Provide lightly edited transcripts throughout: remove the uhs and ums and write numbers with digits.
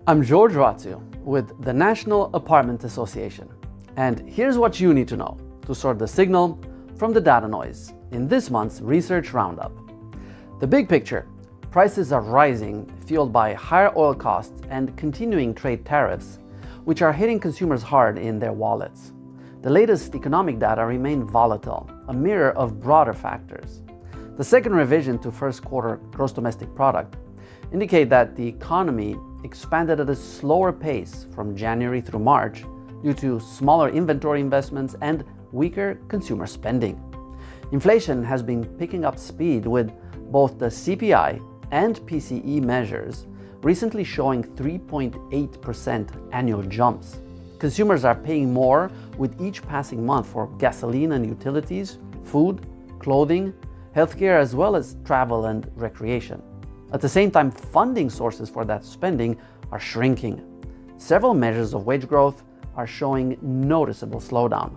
I'm George Ratziu with the National Apartment Association, and here's what you need to know to sort the signal from the data noise in this month's Research Roundup. The big picture: prices are rising, fueled by higher oil costs and continuing trade tariffs, which are hitting consumers hard in their wallets. The latest economic data remain volatile, a mirror of broader factors. The second revision to first quarter gross domestic product indicate that the economy expanded at a slower pace from January through March due to smaller inventory investments and weaker consumer spending. Inflation has been picking up speed, with both the CPI and PCE measures recently showing 3.8% annual jumps. Consumers are paying more with each passing month for gasoline and utilities, food, clothing, healthcare, as well as travel and recreation. At the same time, funding sources for that spending are shrinking. Several measures of wage growth are showing noticeable slowdown.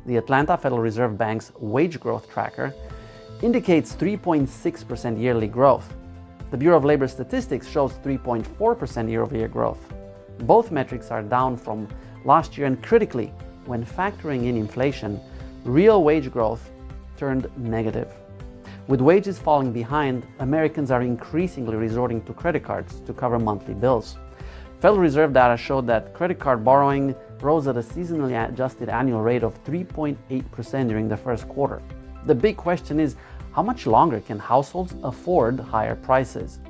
The Atlanta Federal Reserve Bank's wage growth tracker indicates 3.6% yearly growth. The Bureau of Labor Statistics shows 3.4% year-over-year growth. Both metrics are down from last year, and critically, when factoring in inflation, real wage growth turned negative. With wages falling behind, Americans are increasingly resorting to credit cards to cover monthly bills. Federal Reserve data showed that credit card borrowing rose at a seasonally adjusted annual rate of 3.8% during the first quarter. The big question is, how much longer can households afford higher prices?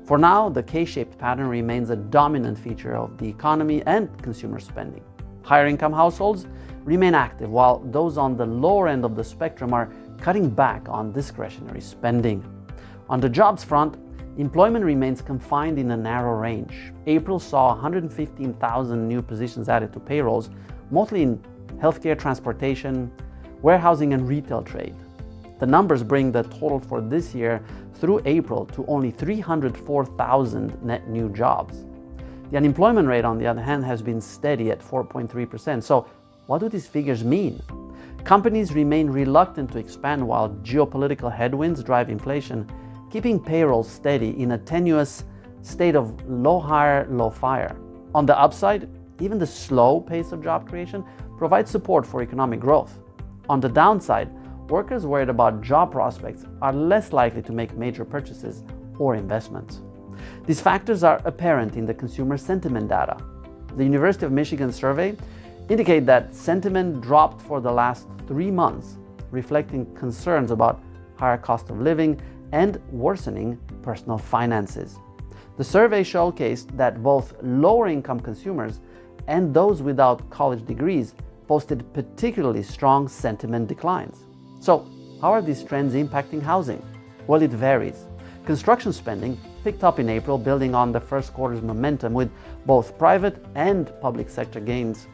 For now, the K-shaped pattern remains a dominant feature of the economy and consumer spending. Higher income households remain active, while those on the lower end of the spectrum are cutting back on discretionary spending. On the jobs front, employment remains confined in a narrow range. April saw 115,000 new positions added to payrolls, mostly in healthcare, transportation, warehousing, and retail trade. The numbers bring the total for this year through April to only 304,000 net new jobs. The unemployment rate, on the other hand, has been steady at 4.3%. So what do these figures mean? Companies remain reluctant to expand while geopolitical headwinds drive inflation, keeping payrolls steady in a tenuous state of low hire, low fire. On the upside, even the slow pace of job creation provides support for economic growth. On the downside, workers worried about job prospects are less likely to make major purchases or investments. These factors are apparent in the consumer sentiment data. The University of Michigan survey indicate that sentiment dropped for the last 3 months, reflecting concerns about higher cost of living and worsening personal finances. The survey showcased that both lower income consumers and those without college degrees posted particularly strong sentiment declines. So, how are these trends impacting housing? Well, it varies. Construction spending picked up in April, building on the first quarter's momentum with both private and public sector gains.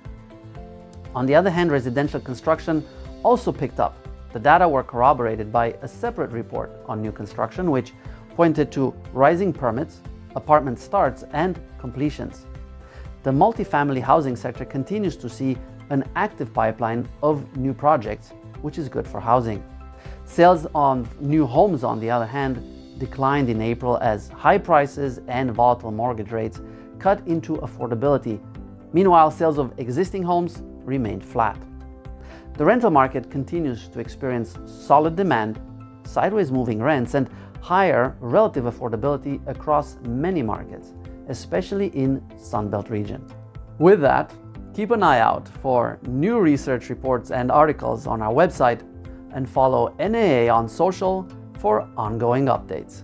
On the other hand, residential construction also picked up. The data were corroborated by a separate report on new construction, which pointed to rising permits, apartment starts, and completions. The multifamily housing sector continues to see an active pipeline of new projects, which is good for housing. Sales on new homes, on the other hand, declined in April as high prices and volatile mortgage rates cut into affordability. Meanwhile, sales of existing homes remained flat. The rental market continues to experience solid demand, sideways moving rents, and higher relative affordability across many markets, especially in Sunbelt region. With that, keep an eye out for new research reports and articles on our website, and follow NAA on social for ongoing updates.